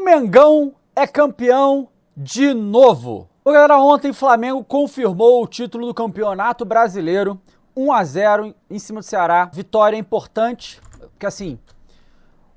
Mengão é campeão de novo. Bom, galera, ontem o Flamengo confirmou o título do Campeonato Brasileiro, 1-0 em cima do Ceará. Vitória importante, porque assim,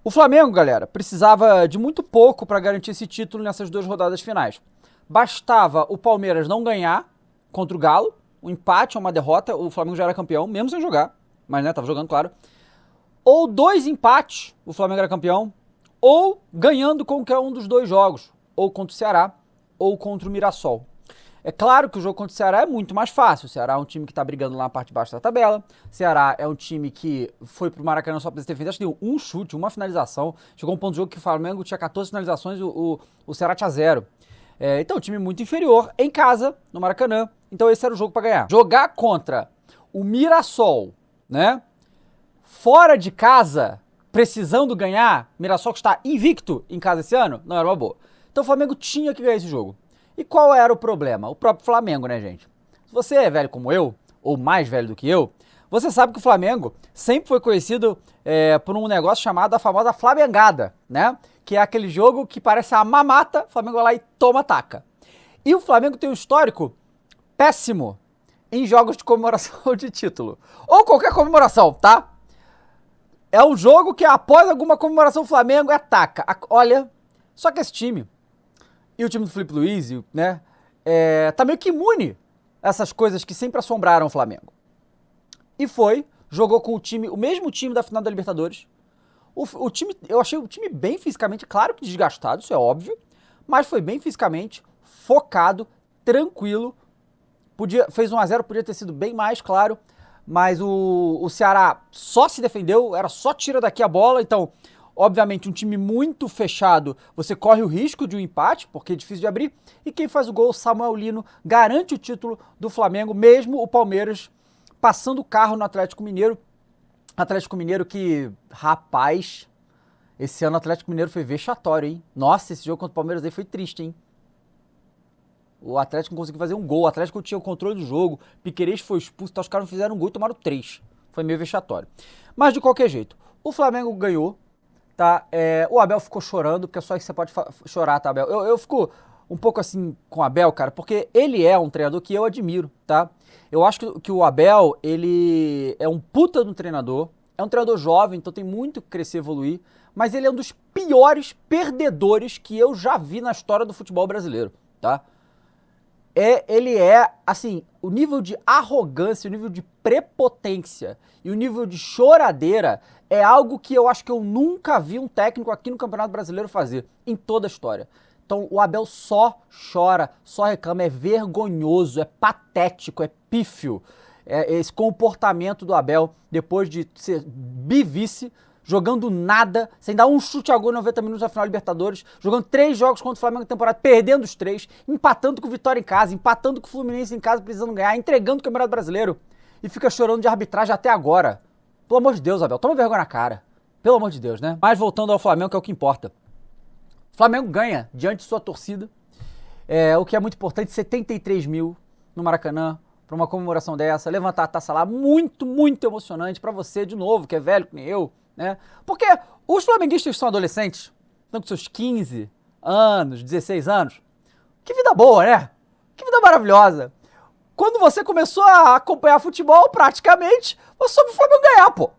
o Flamengo, galera, precisava de muito pouco para garantir esse título nessas duas rodadas finais. Bastava o Palmeiras não ganhar contra o Galo, um empate ou uma derrota, o Flamengo já era campeão, mesmo sem jogar, mas né, tava jogando, claro. Ou 2 empates, o Flamengo era campeão, ou ganhando qualquer um dos 2 jogos, ou contra o Ceará, ou contra o Mirassol. É claro que o jogo contra o Ceará é muito mais fácil. O Ceará é um time que tá brigando lá na parte de baixo da tabela. O Ceará é um time que foi pro Maracanã só pra ter feito, acho que deu um chute, uma finalização. Chegou um ponto de jogo que o Flamengo tinha 14 finalizações e o Ceará tinha 0. Então, um time muito inferior, em casa, no Maracanã. Então esse era o jogo pra ganhar. Jogar contra o Mirassol, né? Fora de casa, precisando ganhar, Mirassol que está invicto em casa esse ano, não era uma boa. Então o Flamengo tinha que ganhar esse jogo. E qual era o problema? O próprio Flamengo, né, gente? Se você é velho como eu, ou mais velho do que eu, você sabe que o Flamengo sempre foi conhecido por um negócio chamado a famosa Flamengada, né? Que é aquele jogo que parece a mamata, o Flamengo vai lá e toma, ataca. E o Flamengo tem um histórico péssimo em jogos de comemoração de título. Ou qualquer comemoração, tá? É um jogo que após alguma comemoração o Flamengo ataca. Olha, só que esse time, e o time do Felipe Luiz, né, tá meio que imune a essas coisas que sempre assombraram o Flamengo. E jogou com o mesmo time da final da Libertadores. O time, eu achei o time bem fisicamente, claro que desgastado, isso é óbvio, mas foi bem fisicamente, focado, tranquilo. Fez 1-0, podia ter sido bem mais, claro. Mas o Ceará só se defendeu, era só tira daqui a bola, então, obviamente, um time muito fechado, você corre o risco de um empate, porque é difícil de abrir, e quem faz o gol, Samuel Lino, garante o título do Flamengo, mesmo o Palmeiras passando o carro no Atlético Mineiro. Atlético Mineiro que, rapaz, esse ano o Atlético Mineiro foi vexatório, hein? Nossa, esse jogo contra o Palmeiras aí foi triste, hein? O Atlético não conseguiu fazer um gol, o Atlético tinha o controle do jogo, Piquerez foi expulso, então os caras não fizeram um gol e tomaram 3. Foi meio vexatório. Mas de qualquer jeito, o Flamengo ganhou, tá? O Abel ficou chorando, porque é só isso que você pode chorar, tá, Abel? Eu fico um pouco assim com o Abel, cara, porque ele é um treinador que eu admiro, tá? Eu acho que o Abel, ele é um puta de um treinador, é um treinador jovem, então tem muito que crescer e evoluir, mas ele é um dos piores perdedores que eu já vi na história do futebol brasileiro, tá? Ele é, assim, o nível de arrogância, o nível de prepotência e o nível de choradeira é algo que eu acho que eu nunca vi um técnico aqui no Campeonato Brasileiro fazer, em toda a história. Então o Abel só chora, só reclama, é vergonhoso, é patético, é pífio. Esse comportamento do Abel, depois de ser bivice, jogando nada, sem dar um chute a gol em 90 minutos na final da Libertadores, jogando 3 jogos contra o Flamengo na temporada, perdendo os 3, empatando com o Vitória em casa, empatando com o Fluminense em casa, precisando ganhar, entregando o Campeonato Brasileiro e fica chorando de arbitragem até agora. Pelo amor de Deus, Abel, toma vergonha na cara. Pelo amor de Deus, né? Mas voltando ao Flamengo, que é o que importa. O Flamengo ganha diante de sua torcida, o que é muito importante, 73 mil no Maracanã, para uma comemoração dessa, levantar a taça lá, muito, muito emocionante para você, de novo, que é velho, que nem eu, né? Porque os flamenguistas que são adolescentes, estão com seus 15 anos, 16 anos, que vida boa, né? Que vida maravilhosa. Quando você começou a acompanhar futebol, praticamente, você soube o Flamengo ganhar, pô.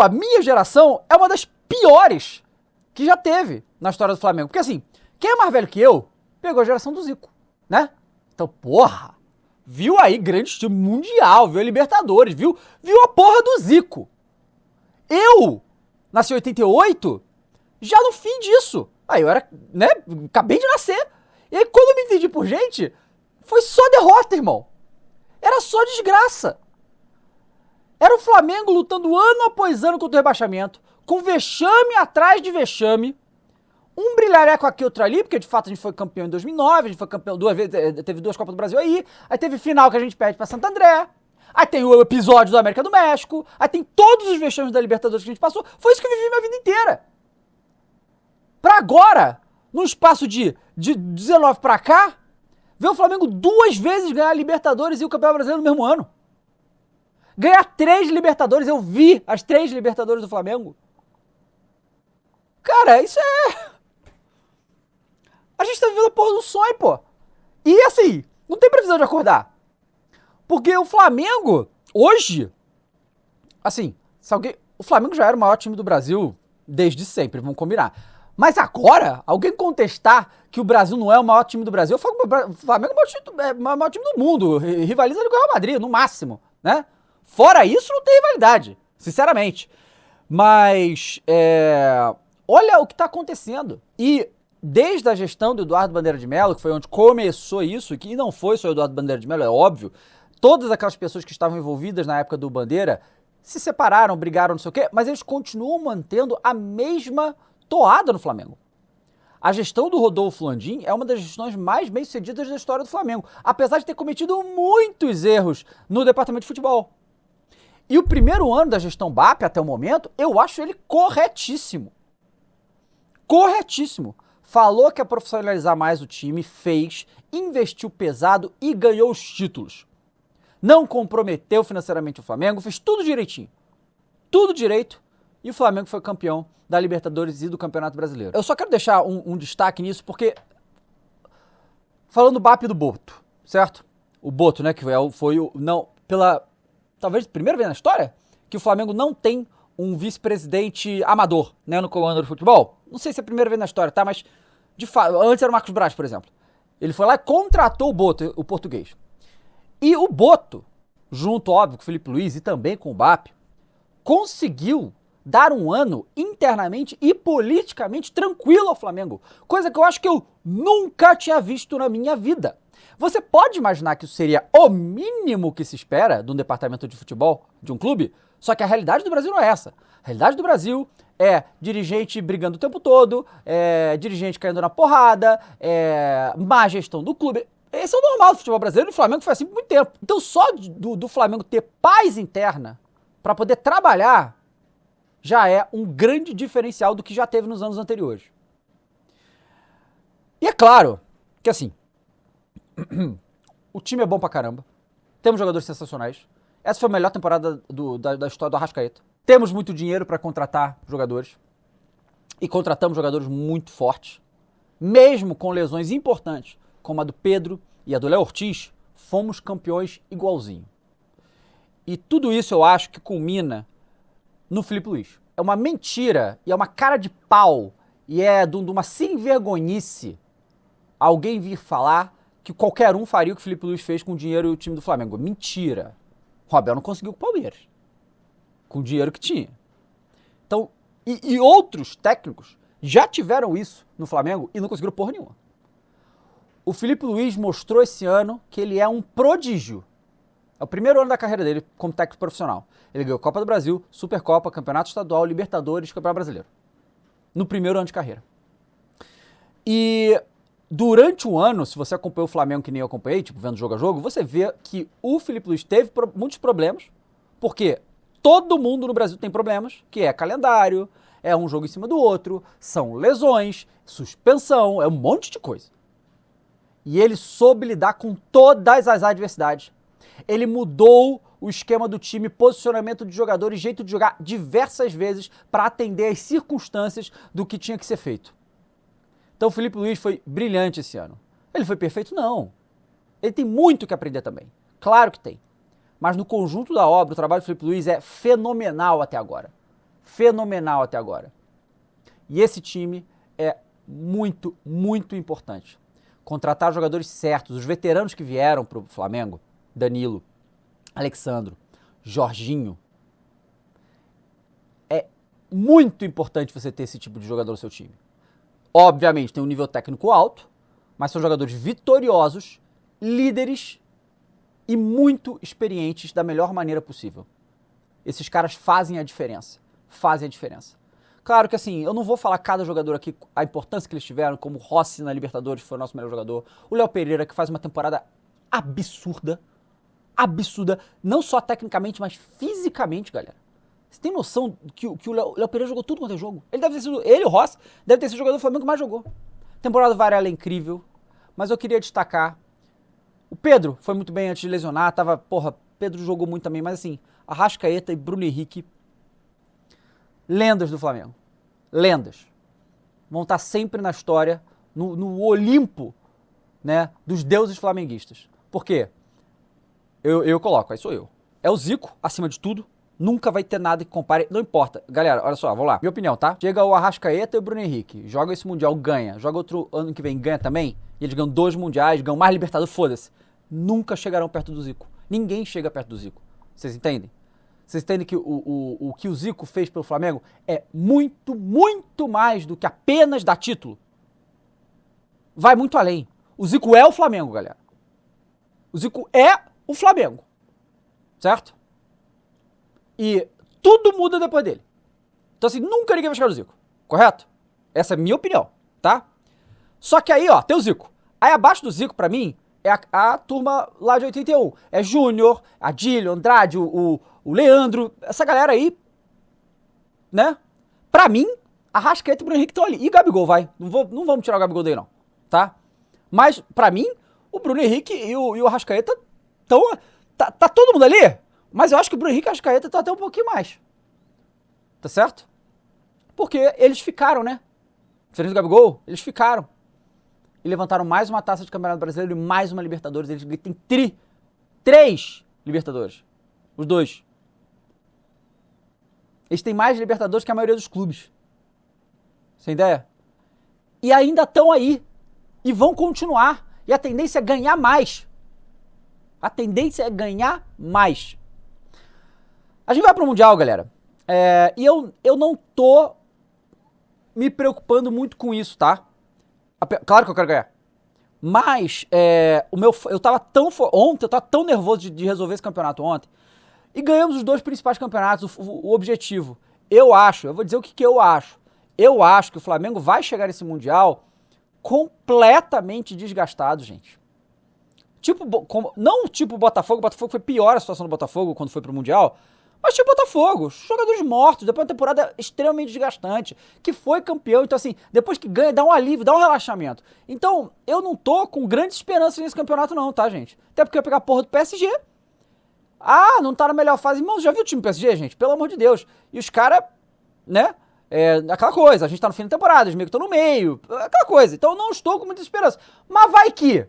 A minha geração, é uma das piores que já teve na história do Flamengo. Porque assim, quem é mais velho que eu, pegou a geração do Zico, né? Então, porra, viu aí grande time mundial, viu a Libertadores, viu a porra do Zico. Eu nasci em 88, já no fim disso. Aí eu era, né, acabei de nascer. E aí quando eu me entendi por gente, foi só derrota, irmão. Era só desgraça. Era o Flamengo lutando ano após ano contra o rebaixamento, com vexame atrás de vexame. Um brilhareco aqui, outro ali, porque de fato a gente foi campeão em 2009, a gente foi campeão 2 vezes, teve 2 Copas do Brasil aí teve final que a gente perde pra Santo André, aí tem o episódio do América do México, aí tem todos os vexames da Libertadores que a gente passou, foi isso que eu vivi minha vida inteira. Pra agora, num espaço de 19 pra cá, ver o Flamengo 2 vezes ganhar a Libertadores e o Campeonato Brasileiro no mesmo ano. Ganhar 3 Libertadores, eu vi as 3 Libertadores do Flamengo. Cara, isso é... A gente tá vivendo a porra do sonho, pô. E assim, não tem previsão de acordar. Porque o Flamengo, hoje, assim, se alguém... O Flamengo já era o maior time do Brasil desde sempre, vamos combinar. Mas agora, alguém contestar que o Brasil não é o maior time do Brasil, eu falo que o Flamengo é o maior time do mundo, rivaliza ali com o Real Madrid, no máximo, né? Fora isso, não tem rivalidade, sinceramente. Mas, olha o que tá acontecendo. E desde a gestão do Eduardo Bandeira de Mello, que foi onde começou isso, e que não foi só o Eduardo Bandeira de Mello, é óbvio, todas aquelas pessoas que estavam envolvidas na época do Bandeira se separaram, brigaram, não sei o quê, mas eles continuam mantendo a mesma toada no Flamengo. A gestão do Rodolfo Landim é uma das gestões mais bem-sucedidas da história do Flamengo, apesar de ter cometido muitos erros no departamento de futebol. E o primeiro ano da gestão BAP, até o momento, eu acho ele corretíssimo. Corretíssimo. Falou que ia profissionalizar mais o time, fez, investiu pesado e ganhou os títulos. Não comprometeu financeiramente o Flamengo, fez tudo direitinho. Tudo direito. E o Flamengo foi campeão da Libertadores e do Campeonato Brasileiro. Eu só quero deixar um destaque nisso, porque... Falando do BAP e do Boto, certo? O Boto, né, que foi o... Não, pela... Talvez primeira vez na história que o Flamengo não tem um vice-presidente amador, né, no comando do futebol. Não sei se é a primeira vez na história, tá? Mas, de fato, antes era o Marcos Braz, por exemplo. Ele foi lá e contratou o Boto, o português. E o Boto, junto, óbvio, com o Felipe Luiz e também com o BAP, conseguiu dar um ano internamente e politicamente tranquilo ao Flamengo. Coisa que eu acho que eu nunca tinha visto na minha vida. Você pode imaginar que isso seria o mínimo que se espera de um departamento de futebol de um clube? Só que a realidade do Brasil não é essa. A realidade do Brasil é dirigente brigando o tempo todo, dirigente caindo na porrada, má gestão do clube. Esse é o normal do futebol brasileiro e o Flamengo foi assim por muito tempo. Então só do Flamengo ter paz interna para poder trabalhar já é um grande diferencial do que já teve nos anos anteriores. E é claro que assim, o time é bom pra caramba, temos jogadores sensacionais, essa foi a melhor temporada da história do Arrascaeta. Temos muito dinheiro para contratar jogadores e contratamos jogadores muito fortes, mesmo com lesões importantes, como a do Pedro e a do Léo Ortiz, fomos campeões igualzinho. E tudo isso eu acho que culmina no Felipe Luiz. É uma mentira e é uma cara de pau e é de uma sem-vergonhice alguém vir falar que qualquer um faria o que o Felipe Luiz fez com o dinheiro e o time do Flamengo. Mentira. O Abel não conseguiu com o Palmeiras, com o dinheiro que tinha. Então, e outros técnicos já tiveram isso no Flamengo e não conseguiram porra nenhuma. O Felipe Luiz mostrou esse ano que ele é um prodígio. É o primeiro ano da carreira dele como técnico profissional. Ele ganhou Copa do Brasil, Supercopa, Campeonato Estadual, Libertadores, Campeonato Brasileiro. No primeiro ano de carreira. E durante o ano, se você acompanhou o Flamengo que nem eu acompanhei, tipo, vendo jogo a jogo, você vê que o Felipe Luiz teve muitos problemas, porque todo mundo no Brasil tem problemas, que é calendário, é um jogo em cima do outro, são lesões, suspensão, é um monte de coisa. E ele soube lidar com todas as adversidades. Ele mudou o esquema do time, posicionamento de jogadores, jeito de jogar diversas vezes para atender às circunstâncias do que tinha que ser feito. Então o Felipe Luiz foi brilhante esse ano. Ele foi perfeito? Não. Ele tem muito que aprender também. Claro que tem. Mas no conjunto da obra, o trabalho do Felipe Luiz é fenomenal até agora. Fenomenal até agora. E esse time é muito, muito importante. Contratar os jogadores certos, os veteranos que vieram para o Flamengo, Danilo, Alexandro, Jorginho. É muito importante você ter esse tipo de jogador no seu time. Obviamente tem um nível técnico alto, mas são jogadores vitoriosos, líderes e muito experientes da melhor maneira possível. Esses caras fazem a diferença. Fazem a diferença. Claro que assim, eu não vou falar cada jogador aqui, a importância que eles tiveram, como o Rossi na Libertadores, que foi o nosso melhor jogador, o Léo Pereira, que faz uma temporada absurda, não só tecnicamente, mas fisicamente, galera. Você tem noção que o Léo Pereira jogou tudo quanto é jogo? Ele e o Rossi, deve ter sido o jogador do Flamengo que mais jogou. A temporada do Varela é incrível, mas eu queria destacar, o Pedro foi muito bem antes de lesionar, Pedro jogou muito também, mas assim, Arrascaeta e Bruno Henrique, lendas do Flamengo. Lendas. vão estar sempre na história, no Olimpo, né, dos deuses flamenguistas. Por quê? Eu coloco, aí sou eu. É o Zico, acima de tudo. Nunca vai ter nada que compare, não importa. Galera, olha só, vamos lá. Minha opinião, tá? Chega o Arrascaeta e o Bruno Henrique. Joga esse Mundial, ganha. Joga outro ano que vem, ganha também. E eles ganham 2 Mundiais, ganham mais Libertadores, foda-se. Nunca chegarão perto do Zico. Ninguém chega perto do Zico. Vocês entendem? Vocês entendem que o que o Zico fez pelo Flamengo é muito, muito mais do que apenas dar título? Vai muito além. O Zico é o Flamengo, galera. O Zico é o Flamengo. Certo? E tudo muda depois dele. Então assim, nunca ninguém vai chegar no Zico. Correto? Essa é a minha opinião, tá? Só que aí, ó, tem o Zico. Aí abaixo do Zico, pra mim, é a turma lá de 81. É Júnior, Adílio, Andrade, o Leandro, essa galera aí, né? Pra mim, Arrascaeta e Bruno Henrique estão ali. E Gabigol, vai. Não vamos tirar o Gabigol daí, não. Tá? Mas, pra mim, o Bruno Henrique e o Arrascaeta estão... Tá todo mundo ali? Mas eu acho que o Bruno Henrique e o Arrascaeta estão até um pouquinho mais. Tá certo? Porque eles ficaram, né? Diferente do Gabigol, eles ficaram. E levantaram mais uma taça de Campeonato Brasileiro e mais uma Libertadores. Eles têm 3 Libertadores. Os 2. Eles têm mais Libertadores que a maioria dos clubes. Sem ideia? E ainda estão aí. E vão continuar. E a tendência é ganhar mais. A tendência é ganhar mais. A gente vai pro Mundial, galera. E eu não tô me preocupando muito com isso, tá? Claro que eu quero ganhar. Mas eu tava ontem eu tava tão nervoso de resolver esse campeonato ontem. E ganhamos os 2 principais campeonatos, o objetivo. Eu vou dizer o que eu acho. Eu acho que o Flamengo vai chegar nesse Mundial completamente desgastado, gente. Não tipo o Botafogo foi pior a situação do Botafogo quando foi pro Mundial, mas tipo Botafogo, jogadores mortos, depois de uma temporada extremamente desgastante, que foi campeão, então assim, depois que ganha, dá um alívio, dá um relaxamento. Então, eu não tô com grandes esperanças nesse campeonato não, tá, gente? Até porque eu ia pegar a porra do PSG. Ah, não tá na melhor fase. Irmão, já viu o time do PSG, gente? Pelo amor de Deus. E os caras, né? Aquela coisa, a gente tá no fim da temporada, eles meio que estão no meio, aquela coisa. Então eu não estou com muita esperança. Mas vai que,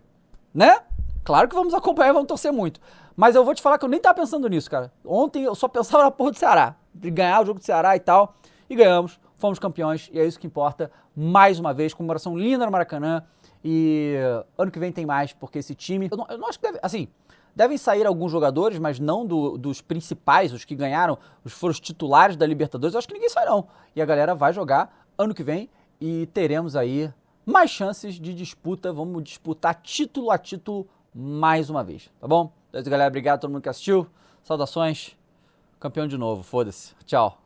né? Claro que vamos acompanhar e vamos torcer muito. Mas eu vou te falar que eu nem tava pensando nisso, cara. Ontem eu só pensava na porra do Ceará. De ganhar o jogo do Ceará e tal. E ganhamos, fomos campeões. E é isso que importa. Mais uma vez, comemoração linda no Maracanã. E ano que vem tem mais, porque esse time... Eu não acho que deve... Assim, devem sair alguns jogadores, mas não dos principais, os que ganharam, foram os titulares da Libertadores. Eu acho que ninguém sai não. E a galera vai jogar ano que vem. E teremos aí mais chances de disputa. Vamos disputar título a título mais uma vez, tá bom? Então, galera, obrigado a todo mundo que assistiu. Saudações. Campeão de novo, foda-se. Tchau.